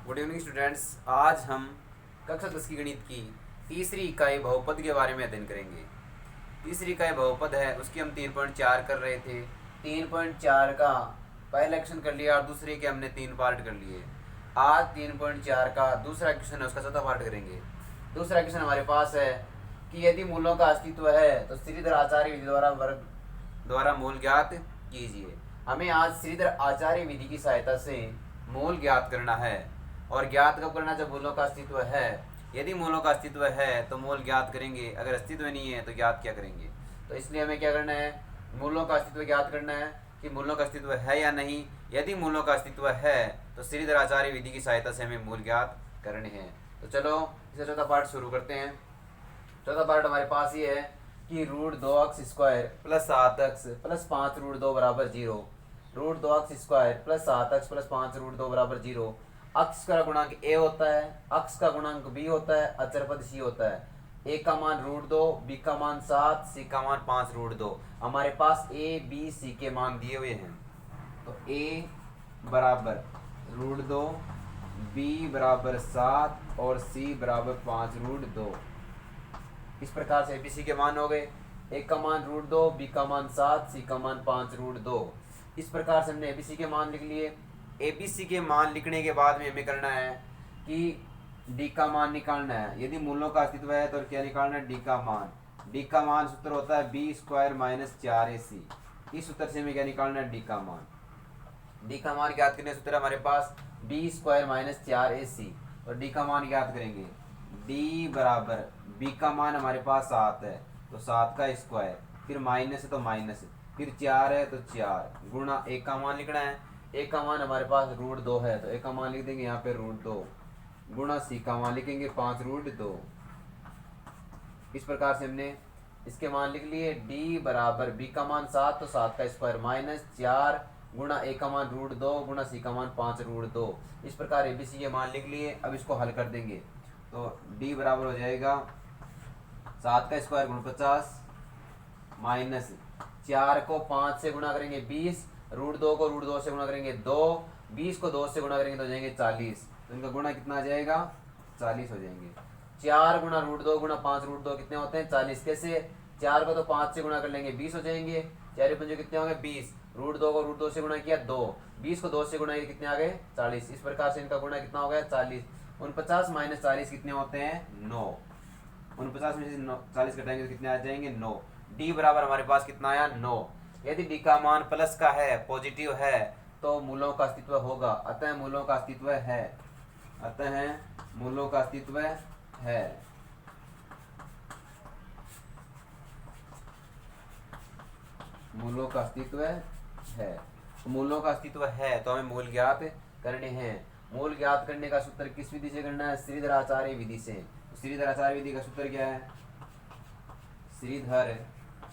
Good evening students. आज हम कक्षा 10 की गणित की तीसरी इकाई बहुपद के बारे में अध्ययन करेंगे। तीसरी इकाई बहुपद है, उसकी हम 3.4 कर रहे थे। 3.4 का पहला क्वेश्चन कर लिया और दूसरे के हमने 3 पार्ट कर लिए। आज 3.4 का दूसरा क्वेश्चन है, उसका चौथा पार्ट करेंगे। दूसरा क्वेश्चन हमारे पास है कि यदि मूलों का अस्तित्व है तो श्रीधर आचार्य विधि द्वारा मूल ज्ञात कीजिए। हमें आज श्रीधर आचार्य विधि की सहायता से मूल ज्ञात करना है। और ज्ञात कब करना, जब मूलों का अस्तित्व है। यदि मूलों का अस्तित्व है तो मूल ज्ञात करेंगे, अगर अस्तित्व नहीं है तो ज्ञात क्या करेंगे। तो इसलिए हमें क्या करना है, मूलों का अस्तित्व ज्ञात करना है कि मूलों का अस्तित्व है या नहीं। यदि मूलों का अस्तित्व है तो श्रीधर आचार्य विधि की सहायता से हमें मूल ज्ञात करने हैं। तो चलो इसे चौथा पार्ट शुरू करते हैं। चौथा पार्ट हमारे पास ये है कि √2x² प्लस 7x प्लस 5√2 बराबर 0। √2x² प्लस 7x प्लस 5√2 बराबर 0। अक्ष का गुणांक a होता है, अक्ष का गुणांक b होता है, अचर पद c होता है। a का मान √2, b का मान 7, c का मान 5√2। हमारे पास a b c के मान दिए हुए हैं। तो a बराबर √2, b बराबर 7 और c बराबर 5√2। इस प्रकार से एबीसी के मान हो गए। एक का मान √2, बी का मान 7, सी का मान 5√2। इस प्रकार से हमने एबीसी के मान लिख लिए। एबीसी के मान लिखने के बाद में हमें करना है कि डी का मान निकालना है। यदि मूलों का अस्तित्व है तो क्या निकालना है, डी का मान। डी का मान सूत्र होता है b² - 4ac। इस सूत्र से हमें क्या निकालना है, डी का मान। डी का मान ज्ञात करने सूत्र हमारे पास b² - 4ac और डी का मान ज्ञात करेंगे। डी बराबर b का मान हमारे पास 7 है तो 7 का स्क्वायर, फिर माइनस है तो माइनस, फिर 4 है तो 4 गुणा एक का मान लिखना है। एक का मान हमारे पास √2 है तो एक का मान लिख देंगे यहाँ पे √2 गुणा सी का मान लिखेंगे 5√2। इस प्रकार से हमने इसके मान लिख लिए। डी बराबर बी का मान 7 तो 7 का स्क्वायर माइनस 4 गुणा ए का मान √2 गुणा सी का मान 5√2। इस प्रकार एबीसी के मान लिख लिए। अब इसको हल कर देंगे तो डी बराबर हो जाएगा 7 का स्क्वायर गुण 50 माइनस 4 को 5 से गुणा करेंगे 20, √2 को √2 से गुणा करेंगे 2, 20 को 2 से गुणा करेंगे तो हो जाएंगे 40। तो इनका गुणा कितना आ जाएगा, 40 हो जाएंगे। 4 गुणा √2 गुणा 5√2 कितने होते हैं, 40। कैसे, 4 को तो 5 से गुणा कर लेंगे 20 हो जाएंगे। 4 पंजे कितने होंगे 20, √2 को √2 से गुणा किया 2, 20 को 2 से गुणा किया कितने आ गए 40। इस प्रकार से इनका गुणा कितना हो गया 40। 49 माइनस 40 कितने होते हैं 9। 49 में से 40 घटाएंगे तो कितने आ जाएंगे 9। डी बराबर हमारे पास कितना आया 9। यदि डी का मान प्लस का है, पॉजिटिव है तो मूलों का अस्तित्व होगा। अतः मूलों का अस्तित्व है, अतः मूलों का अस्तित्व है। मूलों का अस्तित्व है। मूलों का अस्तित्व है तो हमें मूल ज्ञात करने हैं। मूल ज्ञात करने का सूत्र किस विधि से करना है, श्रीधर आचार्य विधि से। श्रीधर आचार्य विधि का सूत्र क्या है, श्रीधर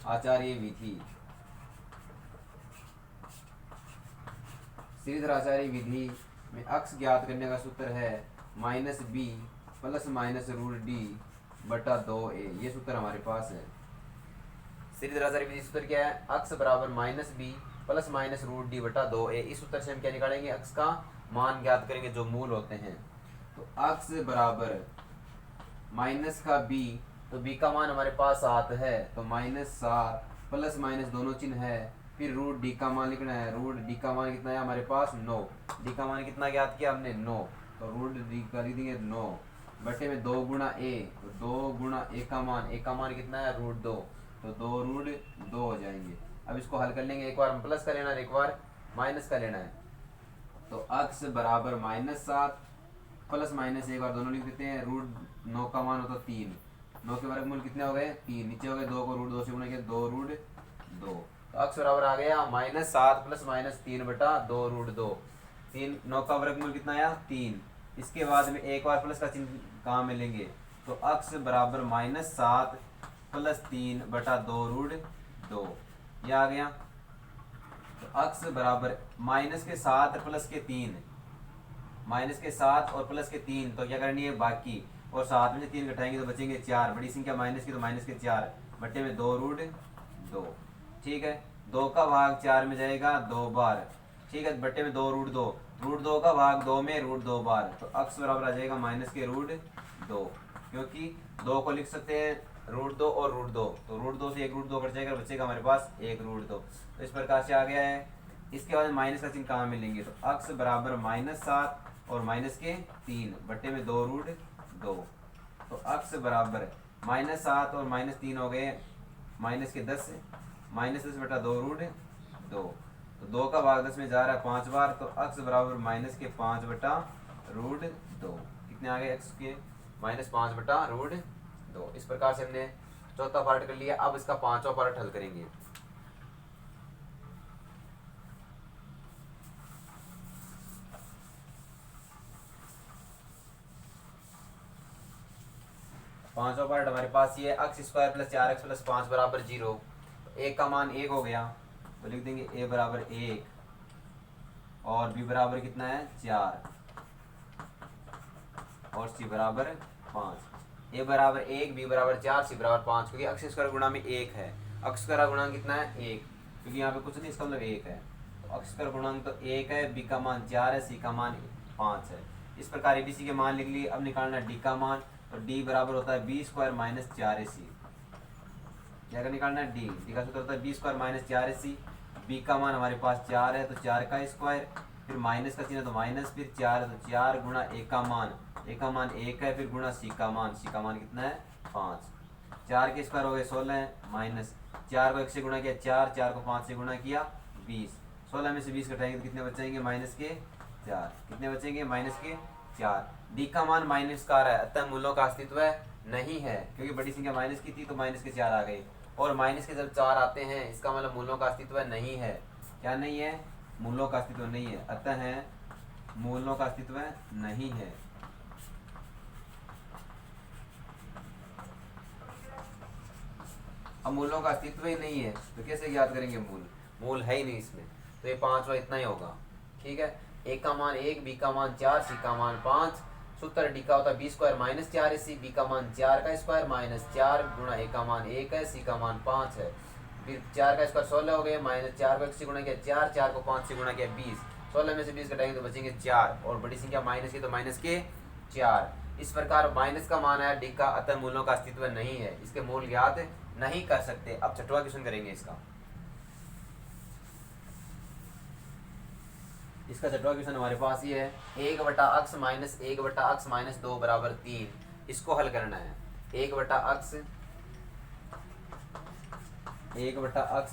आचार्य विधि। श्रीधर आचार्य विधि में अक्ष ज्ञात करने का सूत्र है -b प्लस माइनस √d बटा 2a। ये सूत्र हमारे पास है। श्रीधर आचार्य विधि सूत्र क्या है, अक्ष बराबर -b प्लस माइनस √d बटा 2a। इस सूत्र से हम क्या निकालेंगे, अक्ष का मान ज्ञात करेंगे जो मूल होते हैं। तो अक्ष बराबर माइनस का b, तो b का मान हमारे पास 7 है तो -7 प्लस माइनस दोनों चिन्ह है, फिर √d का मान लिखना है। √d का मान कितना है हमारे पास 9। d का मान कितना ज्ञात किया हमने 9, तो √d का लिख देंगे 9 बटे में 2 गुणा a, तो 2 गुणा a का मान कितना है √2, तो 2√2 हो जाएंगे। अब इसको हल कर लेंगे, एक बार प्लस का लेना है एक बार माइनस का लेना है। तो अक्ष बराबर -7 प्लस माइनस एक बार दोनों लिख देते हैं। √9 का मान होता 3, 9 के वर्गमूल कितने हो गए 3, नीचे हो गए 2 को √2 से गुणा किया 2√2। तो अक्ष बराबर आ गया -7 प्लस माइनस 3 बटा 2√2। 3, 9 का वर्गमूल कितना आया 3। इसके बाद में एक बार प्लस का चिन्ह कहाँ मिलेंगे, तो अक्ष बराबर -7 प्लस 3 बटा 2√2 ये आ गया। तो अक्ष बराबर माइनस के 7 प्लस के 3, माइनस के 7 और प्लस के 3, तो क्या करनी है बाकी, और 7 में से 3 घटाएंगे तो बचेंगे 4, बड़ी संख्या माइनस की तो माइनस के 4 बटे में 2√2। ठीक है, 2 का भाग 4 में जाएगा 2 बार, ठीक है, बटे में 2√2, रूट 2 का भाग 2 में रूट 2 बार, तो अक्स बराबर आ जाएगा माइनस के रूट 2, क्योंकि 2 को लिख सकते हैं रूट 2 और रूट 2, तो रूट 2 से एक रूट 2 कट जाएगा, बचेगा हमारे पास एक रूट 2, तो इस प्रकार से आ गया है। इसके बाद माइनस का चिन्ह कहाँ मिलेंगे, तो अक्स बराबर -7 और माइनस के 3 बट्टे में 2 रूट 2, तो अक्स बराबर -7 और -3 हो गए माइनस के 10, -10 बटा 2 रूट 2, तो 2 का भाग 10 में जा रहा है 5 बार, तो अक्स बराबर माइनस के 5 बटा रूट 2, कितने आ गए एक्स के -5 बटा रूट 2। इस प्रकार से हमने चौथा पार्ट कर लिया। अब इसका पांचवा पार्ट हल करेंगे। पांचवा पार्ट हमारे पास ये अक्स स्क्वायर प्लस 4x प्लस 5 बराबर 0, एक का मान 1 हो गया, तो लिख देंगे a बराबर 1 और b बराबर कितना है 4 और c बराबर 5। a बराबर 1, b बराबर 4, c बराबर 5, क्योंकि अक्स स्क्वायर गुणा में 1 है। अक्स स्क्वायर गुणांक कितना है 1, क्योंकि यहाँ पे कुछ नहीं, इसका मतलब 1 है, तो अक्स स्क्वायर गुणांक तो 1 है, b का मान 4 है, c का मान 5 है। इस प्रकार abc के मान लिख लिए। अब निकालना d का मान, तो d बराबर होता है b स्क्वायर माइनस 4ac, क्या निकालना है d का सूत्र होता है b square minus 4ac। b का मान हमारे पास 4 है, तो 4 का स्क्वायर, फिर माइनस का चिन्ह तो माइनस, फिर 4 है तो 4 गुणा a का मान 1 है, फिर गुणा c का मान कितना है 5। 4 के स्क्वायर हो गए 16 माइनस 4 को 1 से गुणा किया 4, 4 को 5 से गुणा किया 20, 16 में से 20 घटाएंगे तो कितने बचेंगे माइनस के 4, कितने बचेंगे माइनस के 4। डी का मान माइनस का आ रहा है, अतः मूलों का अस्तित्व नहीं है, क्योंकि बड़ी संख्या माइनस की थी तो माइनस के 4 आ गए, और माइनस के जब 4 आते हैं इसका मतलब मूलों का अस्तित्व नहीं है। क्या नहीं है, मूलों का अस्तित्व नहीं है, अतः है मूलों का अस्तित्व नहीं है। अब मूलों का अस्तित्व ही नहीं है तो कैसे ज्ञात करेंगे मूल है ही नहीं इसमें, तो ये पांचवा इतना ही होगा। ठीक है, ए का मान 1, बी का मान 4, सी का मान 5, सूत्र डी का होता है B square minus 4ac, B का मान 4 का स्क्वायर माइनस 4 गुणा ए का मान 1 है, सी का मान 5 है, फिर 4 का स्क्वायर 16 हो गए, माइनस 4 को 1 से गुणा किया 4, 4 को 5 से गुणा किया 20, 16 में से 20 घटाएंगे तो बचेंगे 4, और बड़ी संख्या माइनस की तो माइनस के 4। इस प्रकार माइनस का मान है डी का, अतः मूलों का अस्तित्व नहीं है, इसके मूल ज्ञात नहीं कर सकते। अब छठवां क्वेश्चन करेंगे इसका छठवां क्वेश्चन हमारे पास ये है 1 बटा अक्स माइनस 1 बटा अक्स माइनस 2 बराबर 3। इसको हल करना है। 1 बटा अक्स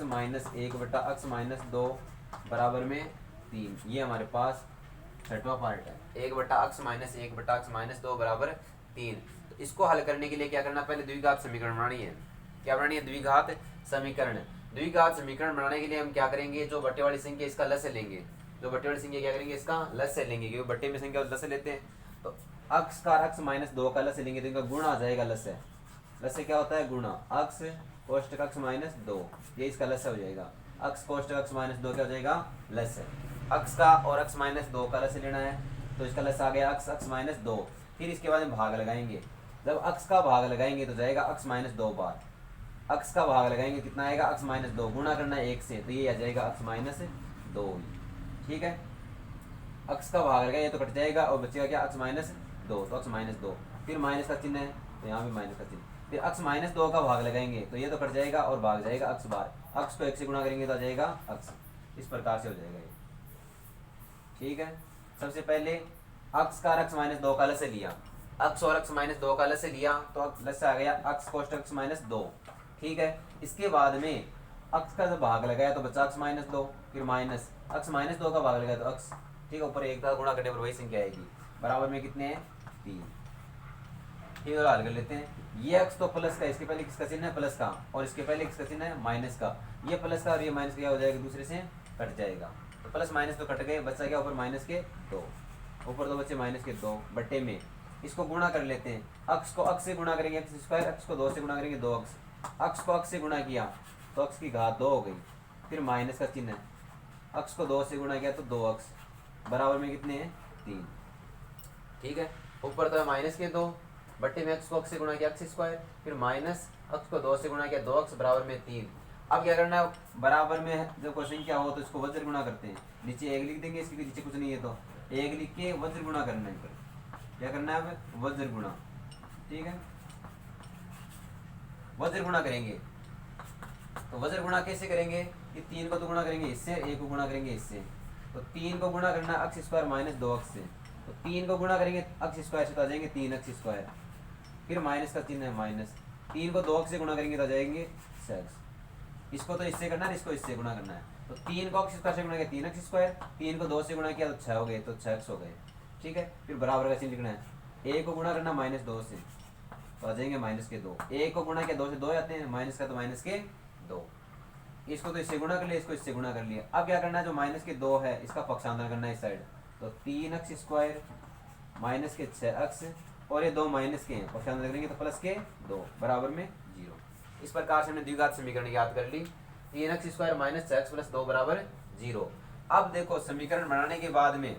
माइनस 1 बटा अक्स माइनस 2 बराबर में 3, ये हमारे पास छठवां पार्ट है। 1 बटा अक्स माइनस 1 बटा अक्स माइनस 2 बराबर 3। तो इसको हल करने के लिए क्या करना, पहले द्विघात समीकरण बनानी है। क्या बनानी है, द्विघात समीकरण। द्विघात समीकरण बनाने के लिए हम क्या करेंगे, जो बट्टे वाली संख्या इसका लस्य लेंगे, जो बट्टे वाली संख्या क्या करेंगे, इसका लस्य लेंगे, क्योंकि बट्टे में संख्या लस्य लेते हैं। तो अक्स का अक्स माइनस 2 का लस्य लेंगे तो इनका गुणा आ जाएगा। लस्य क्या होता है, गुणा। अक्स कोष्टक अक्स माइनस 2, ये इसका लस्य हो जाएगा। अक्स कोष्टक अक्स माइनस 2 क्या हो जाएगा, लस्य। अक्स का और अक्स माइनस 2 का लस्य लेना है, तो इसका लस्य आ गया अक्स माइनस 2। फिर इसके बाद में भाग लगाएंगे। जब अक्स का भाग लगाएंगे तो जाएगा अक्स माइनस 2 बार। अक्स का भाग लगाएंगे कितना आएगा, अक्स माइनस 2, गुणा करना है 1 से, तो ये आ जाएगा अक्स माइनस 2। ठीक है, अक्स का भाग लगाएंगे तो कट जाएगा और बचेगा क्या, अक्स माइनस 2, तो अक्स माइनस 2। फिर माइनस का चिन्ह है तो यहाँ भी माइनस का चिन्ह। फिर अक्स माइनस 2 का भाग लगाएंगे तो ये तो कट जाएगा और भाग जाएगा अक्स बार। अक्स को 1 से गुणा करेंगे तो आ जाएगा अक्स। इस प्रकार से हो जाएगा ये। ठीक है, सबसे पहले अक्स का अक्स माइनस 2 का लस्य लिया, अक्स और अक्स माइनस 2 का लस्य लिया तो लस्य आ गया अक्स कोष्टक अक्स माइनस 2। ठीक है, इसके बाद में अक्स का जब भाग लगाया तो बचा अक्स माइनस 2, फिर माइनस अक्स माइनस 2 का भाग लगाया तो अक्स। ठीक है, ऊपर एक था, गुणा करने पर वही संख्या आएगी। बराबर में कितने हैं, 3। ठीक है, हल कर लेते हैं। ये अक्स तो प्लस का, इसके पहले किसका चिन्ह है, प्लस का, और इसके पहले किसका चिन्ह है, माइनस का। ये प्लस का और ये माइनस का क्या हो जाएगा, दूसरे से कट जाएगा। तो प्लस माइनस तो कट गए, बचा क्या ऊपर माइनस के 2, ऊपर 2 बच्चे माइनस के 2 बट्टे में। इसको गुणा कर लेते हैं। अक्स को अक्स से गुणा करेंगे अक्स स्क्वायर, अक्स को 2 से गुणा करेंगे 2 अक्स। अक्स को अक्स से गुणा किया तो अक्स की घात 2 हो गई, फिर माइनस का चिन्ह है। अक्स को 2 से गुणा किया तो 2 अक्स, बराबर में कितने हैं, 3। ठीक है, ऊपर तो है माइनस के 2 बट्टे में अक्स को अक्स से गुणा किया अक्स स्क्वायर, फिर माइनस अक्स को 2 से गुणा किया 2 अक्स, बराबर में 3। अब क्या करना है, बराबर में जब क्वेश्चन क्या हो तो इसको वज्र गुणा करते हैं। नीचे 1 लिख देंगे, इसके नीचे कुछ नहीं है तो 1 लिख के वज्र गुणा करना है, पर क्या करना है अब वज्र गुणा, ठीक है। वज्र गुणा करेंगे तो वज्र गुणा कैसे करेंगे कि 3 को तो गुणा करेंगे इससे, 1 को गुणा करेंगे इससे, तो 3 को गुणा करना अक्ष स्क्वायर माइनस 2 अक्ष से, तो 3 को गुणा करेंगे अक्ष स्क्वायर से तो आ जाएंगे 3 अक्ष स्क्वायर, फिर माइनस का चिन्ह है माइनस, 3 को 2 अक्ष से गुणा करेंगे तो आ जाएंगे 6 अक्ष। इसको तो इससे करना है, इसको इससे गुणा करना है, तो 3 को अक्ष स्क्वायर से गुणा किया 3 अक्ष स्क्वायर, 3 को 2 से गुणा किया तो 6 हो गए, तो 6 अक्ष हो गए, ठीक है। फिर बराबर का चिन्ह लिखना है, 1 को गुणा करना माइनस 2 से तो आ जाएंगे माइनस के 2, 1 को गुणा किया 2 से 2 आते हैं, माइनस का तो माइनस के 2, इसको तो इससे गुणा कर लिया, इसको इससे गुणा कर लिया। अब क्या करना है, जो माइनस के 2 है इसका पक्षांतर करना है इस साइड, तो 3 अक्ष स्क्वायर माइनस के 6 अक्ष, और ये 2 माइनस के हैं, पक्षांतर करेंगे तो प्लस के 2 बराबर में 0। इस प्रकार से हमने द्विघात समीकरण याद कर ली, 3 अक्ष स्क्वायर माइनस 6 अक्ष प्लस 2 बराबर 0। अब देखो समीकरण बनाने के बाद में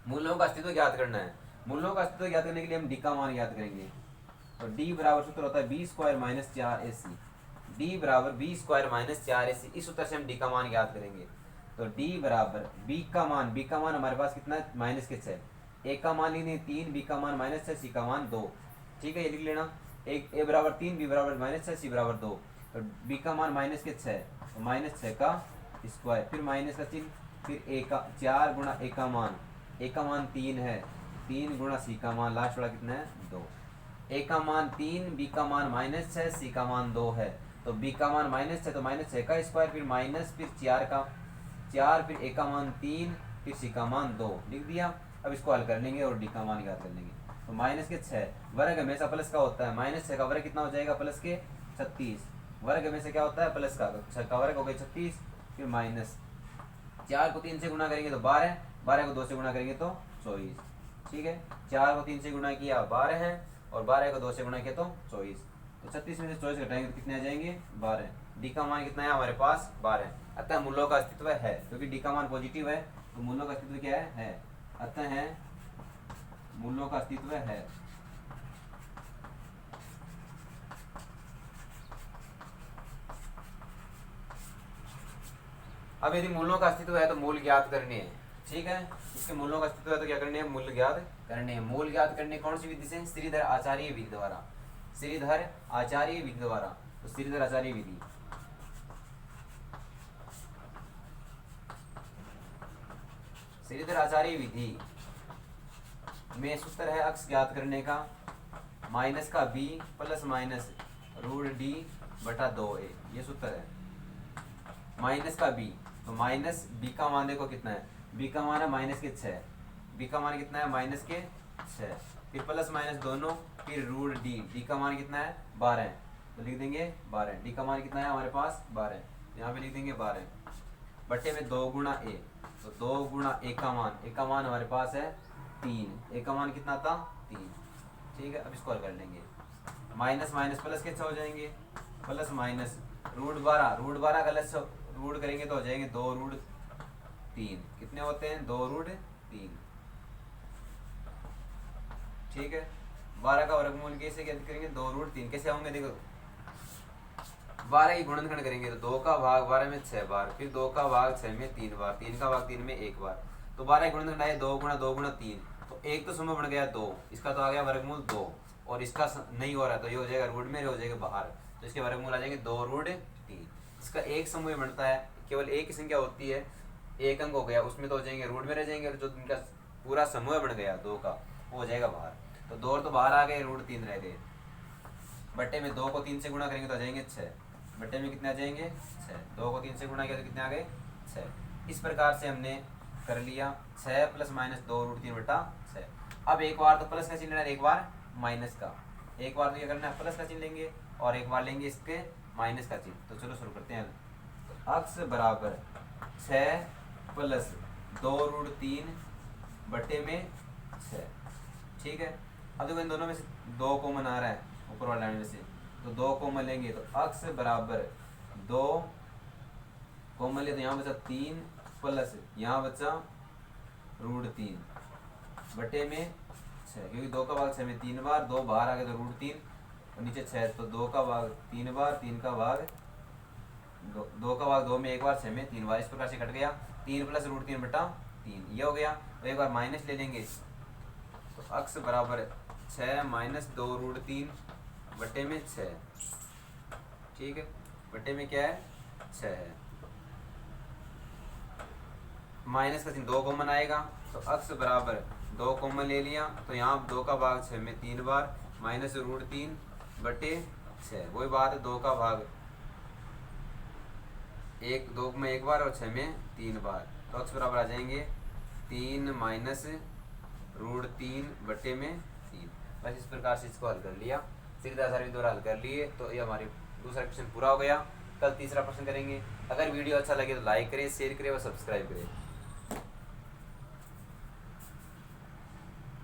मूलों का अस्तित्व ज्ञात करना है। मूलों का अस्तित्व ज्ञात करने के लिए हम डी का मान याद करेंगे, तो डी बराबर सूत्र होता है B square minus 4ac, D बराबर बी स्क्वायर माइनस 4ac। इस सूत्र से हम डी का मान याद करेंगे, तो डी बराबर बी का मान हमारे पास कितना है माइनस के 6, ए का मान लेंगे 3, बी का मान माइनस 6, सी का मान 2, ठीक है, ये लिख लेना। एक ए बराबर 3, बी बराबर माइनस 6, सी बराबर 2, तो बी का मान माइनस के 6, तो माइनस 6 का स्क्वायर, फिर माइनस का चिन्ह, फिर ए का 4 गुणा ए का मान 3 है, 3 गुणा सी का मान लास्ट वाला कितना है 2, ए का मान 3, बी का मान माइनस 6, सी का मान 2 है, तो बी का मान माइनस 6 तो माइनस 6 का स्क्वायर, फिर माइनस फिर 4 का 4, फिर ए का मान 3, फिर सी का मान 2 लिख दिया। अब इसको हल कर लेंगे और डी का मान याद कर लेंगे, तो माइनस के 6 वर्ग हमेशा प्लस का होता है, माइनस 6 का वर्ग कितना हो जाएगा प्लस के 36, वर्ग में से क्या होता है प्लस का, 6 का वर्ग हो गया 36, फिर माइनस 4 को 3 से गुणा करेंगे तो 12, 12 को 2 से गुणा करेंगे तो 24, ठीक है। 4 को 3 से गुणा किया 12 है, और 12 को 2 से गुणा किया तो 24, तो 36 में से 24 घटाएंगे तो कितने आ जाएंगे 12। डी का मान कितना है हमारे पास 12, अतः मूलों का अस्तित्व है, क्योंकि डी का मान पॉजिटिव है तो मूलों का अस्तित्व क्या है, अतः है मूलों का अस्तित्व है। अब यदि मूलों का अस्तित्व है तो मूल ज्ञात करने हैं, ठीक है। इसके मूलों का अस्तित्व है तो क्या करने हैं, मूल ज्ञात करने हैं। मूल ज्ञात करने कौन सी विधि से, श्रीधर आचार्य विधि द्वारा, श्रीधर आचार्य विधि द्वारा, तो श्रीधर आचार्य विधि, श्रीधर आचार्य विधि में सूत्र है अक्ष ज्ञात करने का, माइनस का B plus minus root D बटा 2a, ये सूत्र है। माइनस का बी, तो माइनस बी का मान देखो कितना है, बी का मान है माइनस के 6, बी का मान कितना है माइनस के 6, फिर प्लस माइनस दोनों, फिर रूट डी, डी का मान कितना है 12, तो लिख देंगे 12, डी का मान कितना है हमारे पास 12, यहाँ पे लिख देंगे 12 बट्टे में 2 गुणा ए, तो 2 गुणा ए का मान हमारे पास है 3, ए का मान कितना था 3, ठीक है। अब इसको हल कर लेंगे, माइनस माइनस प्लस के 6 हो जाएंगे, प्लस माइनस रूट 12 का लस रूट करेंगे तो हो जाएंगे 2 रूट 3, कितने होते हैं 2 रूट 3, ठीक है। 12 का वर्गमूल कैसे ज्ञात करेंगे, 2 रूट 3 कैसे होंगे, देखो 12 की गुणनखंड करेंगे तो 2 का भाग 12 में 6 बार, फिर 2 का भाग 6 में 3 बार, 3 का भाग 3 में 1 बार, तो 12 की गुणनखंड आए 2 गुणा 2 गुणा 3, तो एक तो समूह बन गया 2, इसका तो आ गया वर्गमूल 2, और इसका नहीं हो रहा तो ये हो जाएगा रूट में, हो जाएगा बाहर, तो इसके वर्गमूल आ जाएंगे 2 रूट 3। इसका एक समूह बनता है, केवल एक ही संख्या होती है, एक अंक हो गया उसमें तो हो जाएंगे रूट में रह जाएंगे, और जो इनका पूरा समूह बन गया 2 का वो हो जाएगा बाहर, तो 2 तो बाहर आ गए, रूट 3 रह गए, बट्टे में 2 को 3 से गुणा करेंगे तो आ जाएंगे 6, बट्टे में कितने आ जाएंगे 6, 2 को 3 से गुणा किया तो कितने आ गए 6। इस प्रकार से हमने कर लिया 6 प्लस माइनस 2 रूट 3 बटा 6। अब एक बार तो प्लस का चिन्ह लेना, एक बार माइनस का, एक बार तो क्या करना है प्लस का चिन्ह लेंगे और एक बार लेंगे इसके माइनस का चिन्ह। तो चलो शुरू करते हैं। तो अक्स बराबर 6 प्लस 2 रूट 3 बटे में 6, ठीक है। अब देखो इन दोनों में से 2 कॉमन आ रहा है ऊपर वाले में से, तो 2 कॉमन लेंगे तो अक्स बराबर 2 कॉमन ले तो यहाँ बचा 3 प्लस यहाँ बचा रूट 3 बटे में 6, क्योंकि 2 का भाग 6 में 3 बार, 2 बाहर आ गया तो रूट 3 और नीचे 6, तो 2 का भाग 3 बार, 3 का भाग 2 का भाग 2 में 1 बार, 6 में 3 बार, इस प्रकार से कट गया 3 प्लस रूट 3 बटा 3, ये हो गया। तो एक बार माइनस ले लेंगे, तो x बराबर 6 माइनस 2√3 बटे में 6, ठीक है, बटे में क्या है 6 है। माइनस का चिन्ह 2 कॉमन आएगा, तो x बराबर 2 कॉमन ले लिया, तो यहाँ 2 का भाग 6 में 3 बार, माइनस √3 बटे 6, वही बात है 2 का भाग 2 में 1 बार और 6 में 3 बार, तो x बराबर आ जाएंगे 3 माइनस √3 बटे में 3। बस इस प्रकार से इसको हल कर लिया, सीधा सारे दो हल कर लिए, तो ये हमारे दूसरा क्वेश्चन पूरा हो गया। कल तीसरा प्रश्न करेंगे। अगर वीडियो अच्छा लगे तो लाइक करें, शेयर करें और सब्सक्राइब करें।